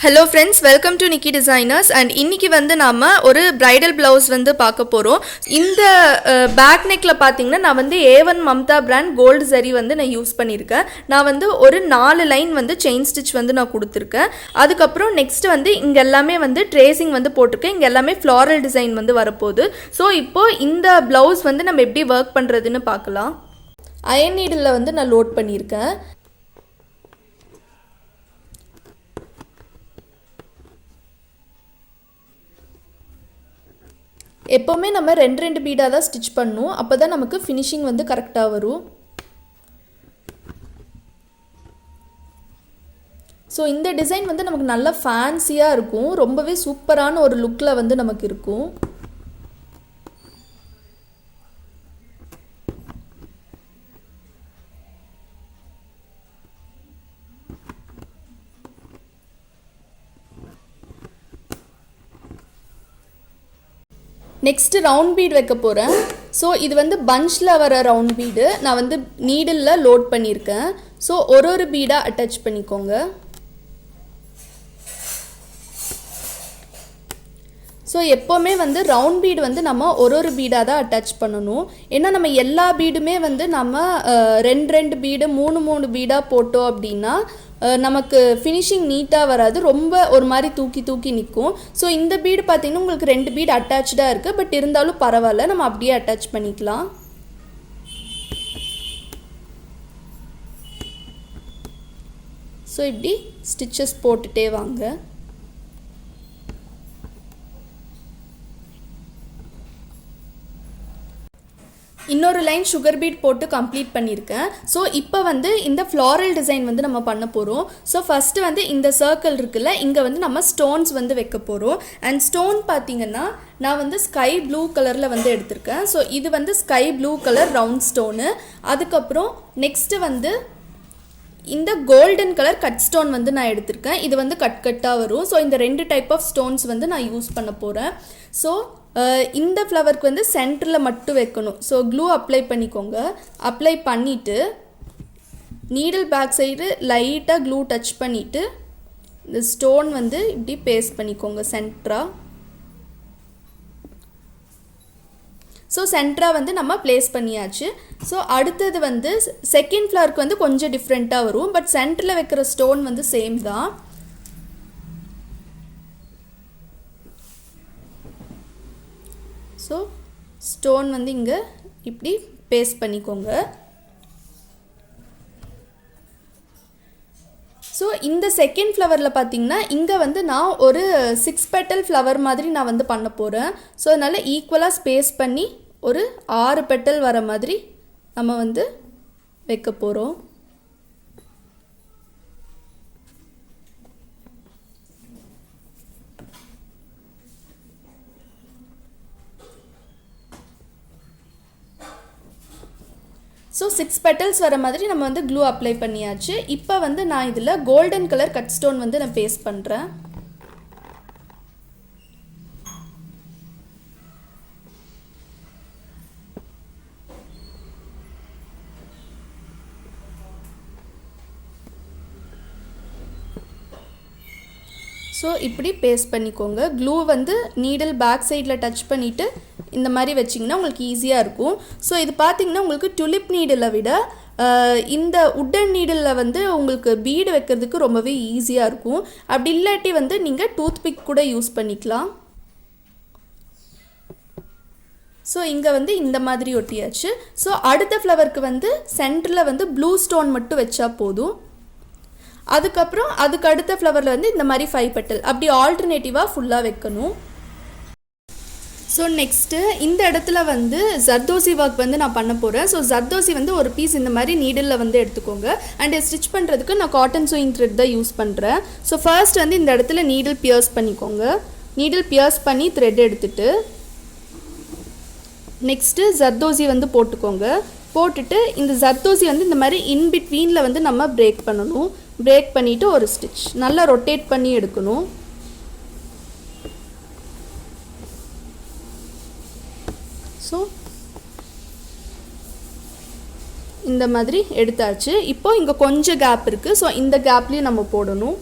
Hello friends, welcome to nikidesigners and இன்னைக்கு வந்து நாம ஒரு bridal blouse வந்து பார்க்க போறோம். இந்த பேக் நெக்ல பாத்தீங்கன்னா நான் வந்து A1 Mamata brand gold zari வந்து நான் யூஸ் பண்ணிருக்கேன். நான் வந்து ஒரு 4 லைன் வந்து செயின் ஸ்டிட்ச் வந்து நான் கொடுத்திருக்கேன். அதுக்கு அப்புறம் நெக்ஸ்ட் வந்து இங்க எல்லாமே வந்து ட்ரேசிங் வந்து போட்டுருக்கேன். இங்க எல்லாமே floral டிசைன் வந்து வரப்போகுது. சோ இப்போ இந்த blouse வந்து நம்ம எப்படி வர்க் பண்றதுன்னு பார்க்கலாம். அயன் நீடில்ல வந்து நான் லோட் பண்ணிருக்கேன். எப்போவுமே நம்ம ரெண்டு பீடாக தான் ஸ்டிச் பண்ணணும். அப்போ தான் நமக்கு ஃபினிஷிங் வந்து கரெக்டாக வரும். ஸோ இந்த டிசைன் வந்து நமக்கு நல்ல ஃபேன்சியாக இருக்கும். ரொம்பவே சூப்பரான ஒரு லுக்கில் வந்து நமக்கு இருக்கும். நெக்ஸ்ட்டு ரவுண்ட் பீட் வைக்க போகிறேன். ஸோ இது வந்து பஞ்சில் வர ரவுண்ட் பீடு நான் வந்து நீடிலில் லோட் பண்ணியிருக்கேன். ஸோ ஒரு பீடாக அட்டாச் பண்ணிக்கோங்க. ஸோ எப்போவுமே வந்து ரவுண்ட் பீடு வந்து நம்ம ஒரு பீடாக தான் அட்டாச் பண்ணணும். ஏன்னா நம்ம எல்லா பீடுமே வந்து நம்ம ரெண்டு பீடு மூணு பீடாக போட்டோம் அப்படின்னா நமக்கு ஃபினிஷிங் நீட்டாக வராது. ரொம்ப ஒரு மாதிரி தூக்கி நிற்கும். ஸோ இந்த பீடு பார்த்திங்கன்னா உங்களுக்கு 2 பீடு அட்டாச்சாக இருக்குது. பட் இருந்தாலும் பரவாயில்ல, நம்ம அப்படியே அட்டாச் பண்ணிக்கலாம். ஸோ இப்படி ஸ்டிச்சஸ் போட்டுகிட்டே வாங்க. இன்னொரு லைன் சுகர் பீட் போட்டு கம்ப்ளீட் பண்ணியிருக்கேன். ஸோ இப்போ வந்து இந்த ஃப்ளாரல் டிசைன் வந்து நம்ம பண்ண போகிறோம். ஸோ ஃபஸ்ட்டு வந்து இந்த சர்க்கிள் இருக்குல்ல, இங்கே வந்து நம்ம ஸ்டோன்ஸ் வந்து வைக்க போகிறோம். அண்ட் ஸ்டோன் பார்த்திங்கன்னா நான் வந்து ஸ்கை ப்ளூ கலரில் வந்து எடுத்திருக்கேன். ஸோ இது வந்து sky blue colour round stone. அதுக்கப்புறம் நெக்ஸ்ட்டு வந்து இந்த கோல்டன் கலர் கட் ஸ்டோன் வந்து நான் எடுத்திருக்கேன். இது வந்து கட்டாக வரும். ஸோ இந்த 2 டைப் ஆஃப் ஸ்டோன்ஸ் வந்து நான் யூஸ் பண்ண போகிறேன். ஸோ இந்த ஃப்ளவருக்கு வந்து சென்டரில் மட்டும் வைக்கணும். ஸோ க்ளூ அப்ளை பண்ணிக்கோங்க. அப்ளை பண்ணிவிட்டு நீடில் பேக் சைடு லைட்டாக க்ளூ டச் பண்ணிவிட்டு இந்த ஸ்டோன் வந்து இப்படி பேஸ்ட் பண்ணிக்கோங்க சென்டராக. ஸோ சென்டராக வந்து நம்ம ப்ளேஸ் பண்ணியாச்சு. ஸோ அடுத்தது வந்து செகண்ட் ஃப்ளவருக்கு வந்து கொஞ்சம் டிஃப்ரெண்ட்டாக வரும். பட் சென்டரில் வைக்கிற ஸ்டோன் வந்து சேம் தான். ஸோ ஸ்டோன் வந்து இங்கே இப்படி பேஸ்ட் பண்ணிக்கோங்க. ஸோ இந்த செகண்ட் ஃப்ளவரில் பார்த்திங்கன்னா இங்கே வந்து நான் ஒரு 6 பெட்டல் ஃப்ளவர் மாதிரி நான் வந்து பண்ண போகிறேன். ஸோ அதனால் ஈக்குவலாக ஸ்பேஸ் பண்ணி ஒரு 6 பெட்டல் வர மாதிரி நம்ம வந்து வைக்க போகிறோம். ஸோ 6 பெட்டல்ஸ் வர மாதிரி நம்ம வந்து க்ளூ அப்ளை பண்ணியாச்சு. இப்போ வந்து நான் இதில் கோல்டன் கலர் கட் ஸ்டோன் வந்து நான் பேஸ்ட் பண்ணுறேன். ஸோ இப்படி பேஸ்ட் பண்ணிக்கோங்க. க்ளூ வந்து நீடில் பேக் சைடில் டச் பண்ணிவிட்டு இந்த மாதிரி வச்சிங்கன்னா உங்களுக்கு ஈஸியாக இருக்கும். ஸோ இது பார்த்திங்கன்னா உங்களுக்கு டுலிப் நீடிலை விட இந்த உட்டன் நீடிலில் வந்து உங்களுக்கு பீடு வைக்கிறதுக்கு ரொம்பவே ஈஸியாக இருக்கும். அப்படி இல்லாட்டி வந்து நீங்கள் டூத் பிக் கூட யூஸ் பண்ணிக்கலாம். ஸோ இங்கே வந்து இந்த மாதிரி ஒட்டியாச்சு. ஸோ அடுத்த ஃப்ளவருக்கு வந்து சென்டரில் வந்து ப்ளூ ஸ்டோன் மட்டும் வச்சா போதும். அதுக்கப்புறம் அதுக்கு அடுத்த ஃப்ளவரில் வந்து இந்த மாதிரி 5 பெட்டல் அப்படி ஆல்டர்னேட்டிவாக ஃபுல்லாக வைக்கணும். ஸோ நெக்ஸ்ட்டு இந்த இடத்துல வந்து ஜர்தோசி ஒர்க் வந்து நான் பண்ண போகிறேன். ஸோ ஜர்தோசி வந்து ஒரு பீஸ் இந்த மாதிரி நீடிலில் வந்து எடுத்துக்கோங்க. அண்ட் ஸ்டிச் பண்ணுறதுக்கு நான் காட்டன் சூயிங் த்ரெட் தான் யூஸ் பண்ணுறேன். ஸோ ஃபர்ஸ்ட் வந்து இந்த இடத்துல நீடில் பியர்ஸ் பண்ணிக்கோங்க. நீடில் பியர்ஸ் பண்ணி த்ரெட் எடுத்துட்டு நெக்ஸ்ட்டு ஜர்தோசி வந்து போட்டுக்கோங்க. போட்டுட்டு இந்த ஜர்தோசி வந்து இந்த மாதிரி இன்பிட்வீனில் வந்து நம்ம பிரேக் பண்ணணும். பிரேக் பண்ணிவிட்டு ஒரு ஸ்டிச் நல்லா ரொட்டேட் பண்ணி எடுக்கணும். ஸோ இந்த மாதிரி எடுத்தாச்சு. இப்போ இங்கே கொஞ்சம் கேப் இருக்குது. ஸோ இந்த கேப்லேயும் நம்ம போடணும்.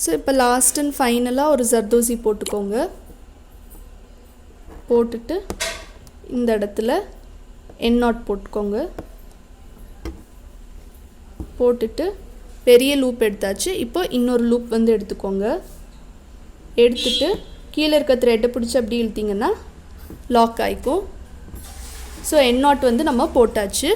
ஸோ இப்போ லாஸ்ட் அண்ட் ஃபைனலாக ஒரு ஜர்தோசி போட்டுக்கோங்க. போட்டுட்டு இந்த இடத்துல என் நாட் போட்டுக்கோங்க. போட்டுட்டு பெரிய லூப் எடுத்தாச்சு. இப்போ இன்னொரு லூப் வந்து எடுத்துக்கோங்க. எடுத்துட்டு கீழே இருக்க த்ரெட்டை பிடிச்சி அப்படி இழுத்திங்கன்னா லாக் ஆகிக்கும். ஸோ என் நாட் வந்து நம்ம போட்டாச்சு.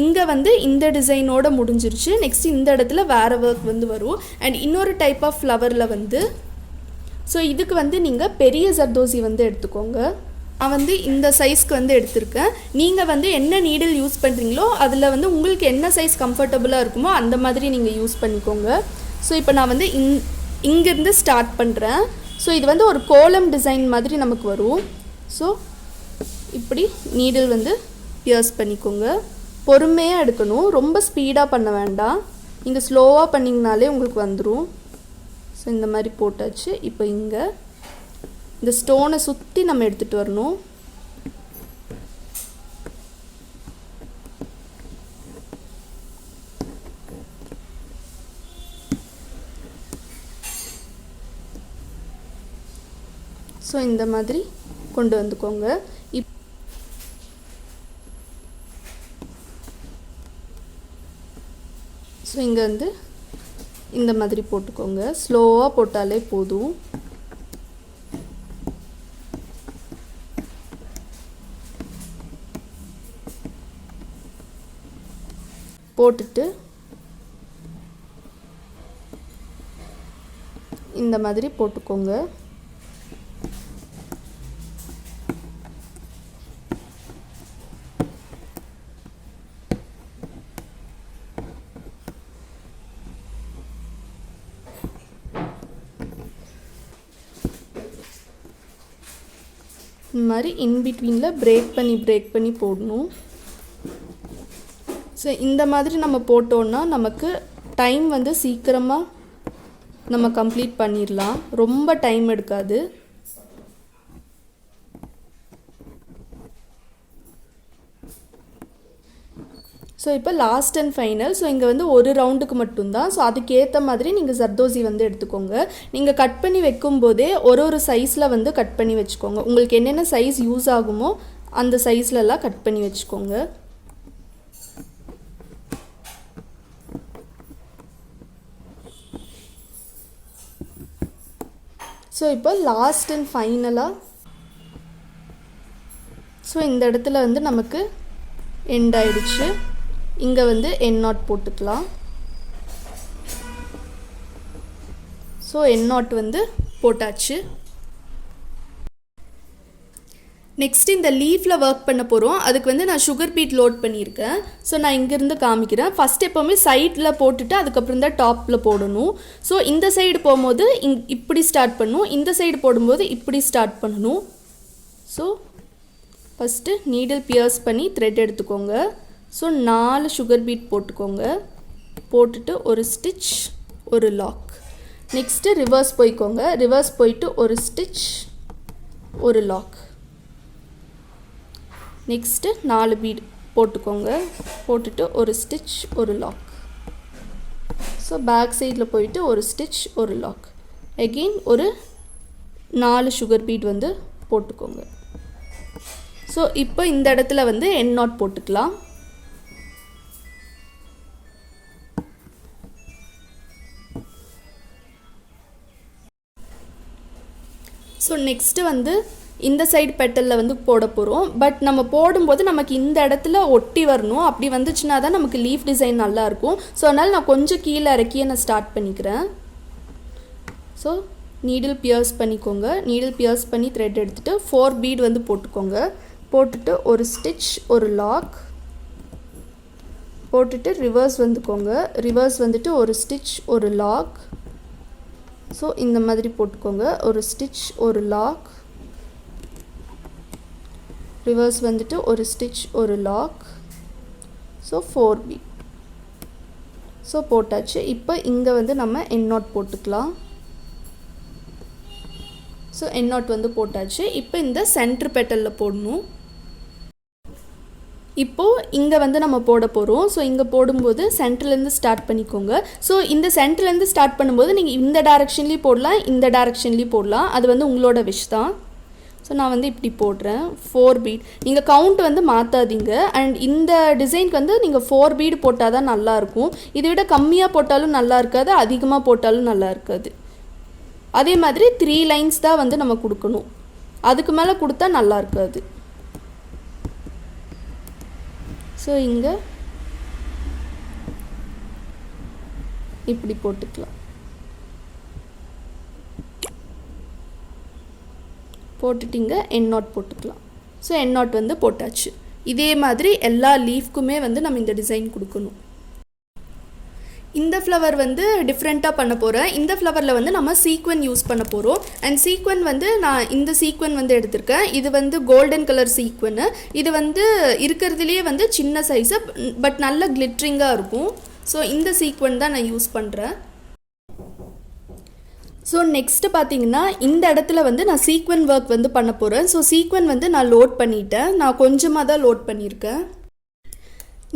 இங்கே வந்து இந்த டிசைனோட முடிஞ்சிருச்சு. நெக்ஸ்ட் இந்த இடத்துல வேறு ஒர்க் வந்து வரும். அண்ட் இன்னொரு டைப் ஆஃப் ஃப்ளவரில் வந்து ஸோ இதுக்கு வந்து நீங்கள் பெரிய ஜர்தோசி வந்து எடுத்துக்கோங்க. நான் வந்து இந்த சைஸ்க்கு வந்து எடுத்திருக்கேன். நீங்கள் வந்து என்ன நீடில் யூஸ் பண்ணுறீங்களோ அதில் வந்து உங்களுக்கு என்ன சைஸ் கம்ஃபர்டபுளாக இருக்குமோ அந்த மாதிரி நீங்கள் யூஸ் பண்ணிக்கோங்க. ஸோ இப்போ நான் வந்து இங்கேருந்து ஸ்டார்ட் பண்ணுறேன். ஸோ இது வந்து ஒரு கோலம் டிசைன் மாதிரி நமக்கு வரும். ஸோ இப்படி நீடில் வந்து பியர்ஸ் பண்ணிக்கோங்க. பொறுமையாக எடுக்கணும், ரொம்ப ஸ்பீடாக பண்ண வேண்டாம். நீங்கள் ஸ்லோவாக பண்ணிங்கனாலே உங்களுக்கு வந்துடும். ஸோ இந்த மாதிரி போட்டாச்சு. இப்போ இங்கே இந்த ஸ்டோனை சுற்றி நம்ம எடுத்துகிட்டு வரணும். ஸோ இந்த மாதிரி கொண்டு வந்துக்கோங்க. ஸோ இங்கே வந்து இந்த மாதிரி போட்டுக்கோங்க. ஸ்லோவாக போட்டாலே போதும். போட்டுட்டு இந்த மாதிரி போட்டுக்கோங்க. இந்த மாதிரி இன்பிட்வீனில் பிரேக் பண்ணி போடணும். ஸோ இந்த மாதிரி நம்ம போட்டோன்னா நமக்கு டைம் வந்து சீக்கிரமாக நம்ம கம்ப்ளீட் பண்ணிடலாம், ரொம்ப டைம் எடுக்காது. ஸோ இப்போ லாஸ்ட் அண்ட் ஃபைனல். ஸோ இங்கே வந்து ஒரு ரவுண்டுக்கு மட்டும்தான். ஸோ அதுக்கேற்ற மாதிரி நீங்கள் ஜர்தோசி வந்து எடுத்துக்கோங்க. நீங்கள் கட் பண்ணி வைக்கும்போதே ஒரு சைஸில் வந்து கட் பண்ணி வச்சுக்கோங்க. உங்களுக்கு என்னென்ன சைஸ் யூஸ் ஆகுமோ அந்த சைஸ்லலாம் கட் பண்ணி வச்சுக்கோங்க. ஸோ இப்போ லாஸ்ட் அண்ட் ஃபைனலாக ஸோ இந்த இடத்துல வந்து நமக்கு எண்ட் ஆயிடுச்சு. இங்கே வந்து என் நாட் போட்டுக்கலாம். ஸோ என் நாட் வந்து போட்டாச்சு. நெக்ஸ்ட் இந்த லீஃபில் ஒர்க் பண்ண போகிறோம். அதுக்கு வந்து நான் சுகர் பீட் லோட் பண்ணியிருக்கேன். ஸோ நான் இங்கேருந்து காமிக்கிறேன். ஃபஸ்ட் எப்போவுமே சைடில் போட்டுட்டு அதுக்கப்புறம் தான் டாப்பில் போடணும். ஸோ இந்த சைடு போகும்போது இப்படி ஸ்டார்ட் பண்ணணும், இந்த சைடு போடும்போது இப்படி ஸ்டார்ட் பண்ணணும். ஸோ ஃபஸ்ட்டு நீடில் பியர்ஸ் பண்ணி த்ரெட் எடுத்துக்கோங்க. ஸோ 4 சுகர் பீட் போட்டுக்கோங்க. போட்டுட்டு ஒரு ஸ்டிச், ஒரு லாக். நெக்ஸ்ட்டு ரிவர்ஸ் போய்க்கோங்க. ரிவர்ஸ் போயிட்டு ஒரு ஸ்டிச், ஒரு லாக். நெக்ஸ்ட்டு 4 பீட் போட்டுக்கோங்க. போட்டுட்டு ஒரு ஸ்டிச், ஒரு லாக். ஸோ பேக் சைடில் போயிட்டு ஒரு ஸ்டிச், ஒரு லாக். அகெயின் ஒரு 4 சுகர் பீட் வந்து போட்டுக்கோங்க. ஸோ இப்போ இந்த இடத்துல வந்து என் நாட் போட்டுக்கலாம். ஸோ நெக்ஸ்ட்டு வந்து இந்த சைடு பெட்டலில் வந்து போட போகிறோம். பட் நம்ம போடும்போது நமக்கு இந்த இடத்துல ஒட்டி வரணும். அப்படி வந்துச்சுன்னா தான் நமக்கு லீஃப் டிசைன் நல்லாயிருக்கும். ஸோ அதனால் நான் கொஞ்சம் கீழே இறக்கியே நான் ஸ்டார்ட் பண்ணிக்கிறேன். ஸோ நீடில் பியர்ஸ் பண்ணிக்கோங்க. நீடில் பியர்ஸ் பண்ணி த்ரெட் எடுத்துகிட்டு 4 பீட் வந்து போட்டுக்கோங்க. போட்டுட்டு ஒரு ஸ்டிச், ஒரு லாக். போட்டுட்டு ரிவர்ஸ் வந்துக்கோங்க. ரிவர்ஸ் வந்துட்டு ஒரு ஸ்டிச், ஒரு லாக். ஸோ இந்த மாதிரி போட்டுக்கோங்க. ஒரு ஸ்டிச், ஒரு லாக். ரிவர்ஸ் வந்துட்டு ஒரு ஸ்டிச், ஒரு லாக். So 4 beat. ஸோ போட்டாச்சு. இப்போ இங்கே வந்து நம்ம என் நாட் போட்டுக்கலாம். ஸோ என் நாட் வந்து போட்டாச்சு. இப்போ இந்த சென்டர் பெட்டலில் போடணும். இப்போது இங்கே வந்து நம்ம போட போகிறோம். ஸோ இங்கே போடும்போது சென்டர்லேருந்து ஸ்டார்ட் பண்ணிக்கோங்க. ஸோ இந்த சென்டர்லேருந்து ஸ்டார்ட் பண்ணும்போது நீங்கள் இந்த டைரெக்ஷன்லேயும் போடலாம், இந்த டைரெக்ஷன்லேயும் போடலாம். அது வந்து உங்களோட விஷ் தான். ஸோ நான் வந்து இப்படி போடுறேன் 4 பீட். நீங்கள் கவுண்ட் வந்து மாற்றாதீங்க. அண்ட் இந்த டிசைனுக்கு வந்து நீங்கள் 4 பீடு போட்டால் தான் நல்லாயிருக்கும். இதை விட கம்மியாக போட்டாலும் நல்லா இருக்காது, அதிகமாக போட்டாலும் நல்லா இருக்காது. அதே மாதிரி 3 லைன்ஸ் தான் வந்து நம்ம கொடுக்கணும். அதுக்கு மேலே கொடுத்தா நல்லா இருக்காது. ஸோ இங்கே இப்படி போட்டுக்கலாம். போட்டுட்டிங்க எண்ட் நாட் போட்டுக்கலாம். ஸோ எண்ட் நாட் வந்து போட்டாச்சு. இதே மாதிரி எல்லா லீஃப்க்குமே வந்து நம்ம இந்த டிசைன் கொடுக்கணும். இந்த ஃப்ளவர் வந்து டிஃப்ரெண்ட்டாக பண்ண போகிறேன். இந்த ஃப்ளவரில் வந்து நம்ம சீக்வன் யூஸ் பண்ண போகிறோம். அண்ட் சீக்வன் வந்து நான் இந்த சீக்வன் வந்து எடுத்திருக்கேன். இது வந்து கோல்டன் கலர் சீக்வனு. இது வந்து இருக்கிறதுலேயே வந்து சின்ன சைஸு, பட் நல்ல கிளிட்ரிங்காக இருக்கும். ஸோ இந்த சீக்வன் தான் நான் யூஸ் பண்ணுறேன். ஸோ நெக்ஸ்ட்டு பார்த்தீங்கன்னா இந்த இடத்துல வந்து நான் சீக்வன் ஒர்க் வந்து பண்ண போகிறேன். ஸோ சீக்வன் வந்து நான் லோட் பண்ணிட்டேன். நான் கொஞ்சமாக தான் லோட் பண்ணியிருக்கேன்.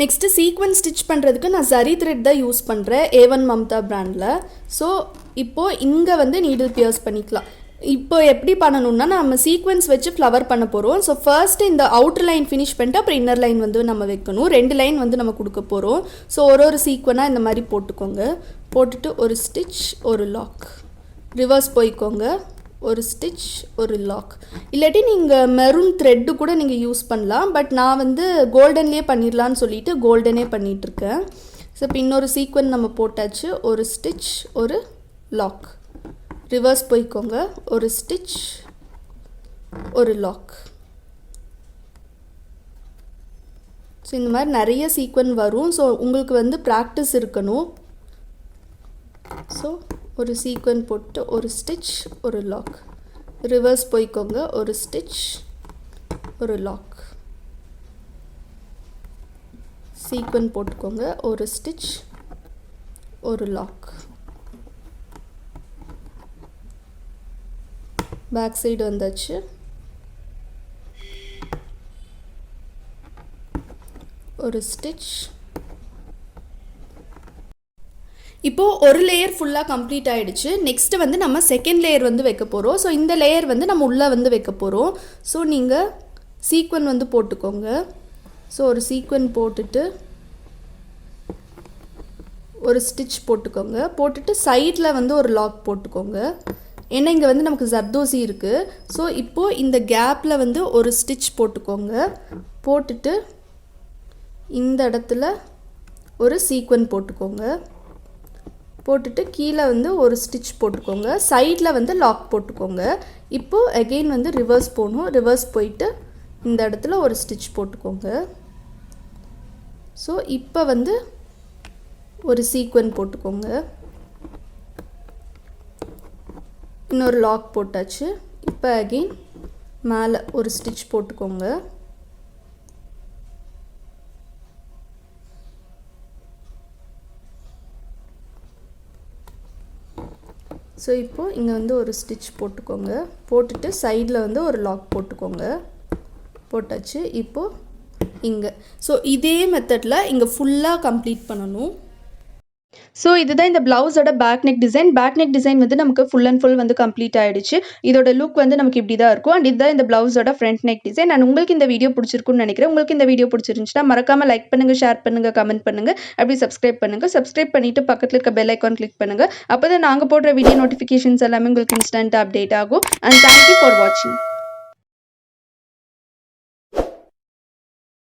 நெக்ஸ்ட்டு சீக்வன் ஸ்டிச் பண்ணுறதுக்கு நான் ஜரி த்ரெட் தான் யூஸ் பண்ணுறேன், A1 மம்தா பிராண்டில். ஸோ இப்போது இங்கே வந்து நீடில் பியர்ஸ் பண்ணிக்கலாம். இப்போ எப்படி பண்ணணும்னா நம்ம சீக்வன்ஸ் வச்சு ஃப்ளவர் பண்ண போகிறோம். ஸோ ஃபர்ஸ்ட்டு இந்த அவுட்டர் லைன் ஃபினிஷ் பண்ணிட்டு அப்புறம் இன்னர் லைன் வந்து நம்ம வைக்கணும். 2 லைன் வந்து நம்ம கொடுக்க போகிறோம். ஸோ ஒரு சீக்வனாக இந்த மாதிரி போட்டுக்கோங்க. போட்டுட்டு ஒரு ஸ்டிச், ஒரு லாக், ரிவர்ஸ் போய்க்கோங்க, ஒரு ஸ்டிச், ஒரு லாக். இல்லாட்டி நீங்கள் மெரூன் த்ரெட்டு கூட நீங்கள் யூஸ் பண்ணலாம். பட் நான் வந்து கோல்டன்லேயே பண்ணிடலான்னு சொல்லிட்டு கோல்டனே பண்ணிகிட்ருக்கேன். ஸோ இப்போ இன்னொரு சீக்வன் நம்ம போட்டாச்சு. ஒரு ஸ்டிச், ஒரு லாக், ரிவர்ஸ் போய்க்கோங்க, ஒரு ஸ்டிச், ஒரு லாக். ஸோ இந்த மாதிரி நிறைய சீக்வன் வரும். ஸோ உங்களுக்கு வந்து ப்ராக்டிஸ் இருக்கணும். ஸோ ஒரு சீக்வன் போட்டு ஒரு ஸ்டிச், ஒரு லாக், ரிவர்ஸ் போய்க்கோங்க, ஒரு ஸ்டிச், ஒரு லாக், சீக்வன் போட்டுக்கோங்க, ஒரு ஸ்டிச், ஒரு லாக். பேக் சைடு வந்தாச்சு. ஒரு ஸ்டிச். இப்போது ஒரு லேயர் ஃபுல்லாக கம்ப்ளீட் ஆகிடுச்சு. நெக்ஸ்ட்டு வந்து நம்ம செகண்ட் லேயர் வந்து வைக்க போகிறோம். ஸோ இந்த லேயர் வந்து நம்ம உள்ளே வந்து வைக்க போகிறோம். ஸோ நீங்கள் சீக்வன் வந்து போட்டுக்கோங்க. ஸோ ஒரு சீக்வன் போட்டுட்டு ஒரு ஸ்டிச் போட்டுக்கோங்க. போட்டுட்டு சைடில் வந்து ஒரு லாக் போட்டுக்கோங்க. ஏன்னா இங்கே வந்து நமக்கு ஜர்தோசி இருக்குது. ஸோ இப்போது இந்த கேப்பில் வந்து ஒரு ஸ்டிச் போட்டுக்கோங்க. போட்டுட்டு இந்த இடத்துல ஒரு சீக்வன் போட்டுக்கோங்க. போட்டுட்டு கீழே வந்து ஒரு ஸ்டிச் போட்டுக்கோங்க. சைடில் வந்து லாக் போட்டுக்கோங்க. இப்போது அகெயின் வந்து ரிவர்ஸ் போகணும். ரிவர்ஸ் போயிட்டு இந்த இடத்துல ஒரு ஸ்டிச் போட்டுக்கோங்க. ஸோ இப்போ வந்து ஒரு சீக்வன் போட்டுக்கோங்க. இன்னொரு லாக் போட்டாச்சு. இப்போ அகெயின் மேலே ஒரு ஸ்டிச் போட்டுக்கோங்க. ஸோ இப்போது இங்கே வந்து ஒரு ஸ்டிச் போட்டுக்கோங்க. போட்டுட்டு சைடில் வந்து ஒரு லாக் போட்டுக்கோங்க. போட்டாச்சு. இப்போது இங்கே ஸோ இதே மெத்தடில் இங்கே ஃபுல்லாக கம்ப்ளீட் பண்ணணும். ஸோ இதுதான் இந்த ப்ளவுஸோட back neck design. Back neck design வந்து நமக்கு ஃபுல் அண்ட் ஃபுல் வந்து கம்ப்ளீட் ஆகிடுச்சு. இதோட லுக் வந்து நமக்கு இப்படி தான் இருக்கும். அண்ட் இதுதான் இந்த ப்ளவுஸோட ஃப்ரண்ட் நெக் டிசைன். அண்ட் உங்களுக்கு இந்த வீடியோ பிடிச்சிருக்குன்னு நினைக்கிறேன். உங்களுக்கு இந்த வீடியோ பிடிச்சிருந்துச்சுன்னா மறக்காமல் லைக் பண்ணுங்கள், ஷேர் பண்ணுங்கள், கமெண்ட் பண்ணுங்கள், அப்படி சப்ஸ்கிரைப் பண்ணுங்கள். சப்ஸ்கிரைப் பண்ணிவிட்டு பக்கத்தில் இருக்க பெல் ஐக்கான் கிளிக் பண்ணுங்கள். அப்போ தான் நாங்கள் போடுற வீடியோ நோட்டிஃபிகேஷன்ஸ் எல்லாமே உங்களுக்கு இன்ஸ்டன்ட்டாக அப்டேட் ஆகும். அண்ட் தேங்க்யூ ஃபார் வாட்சிங்.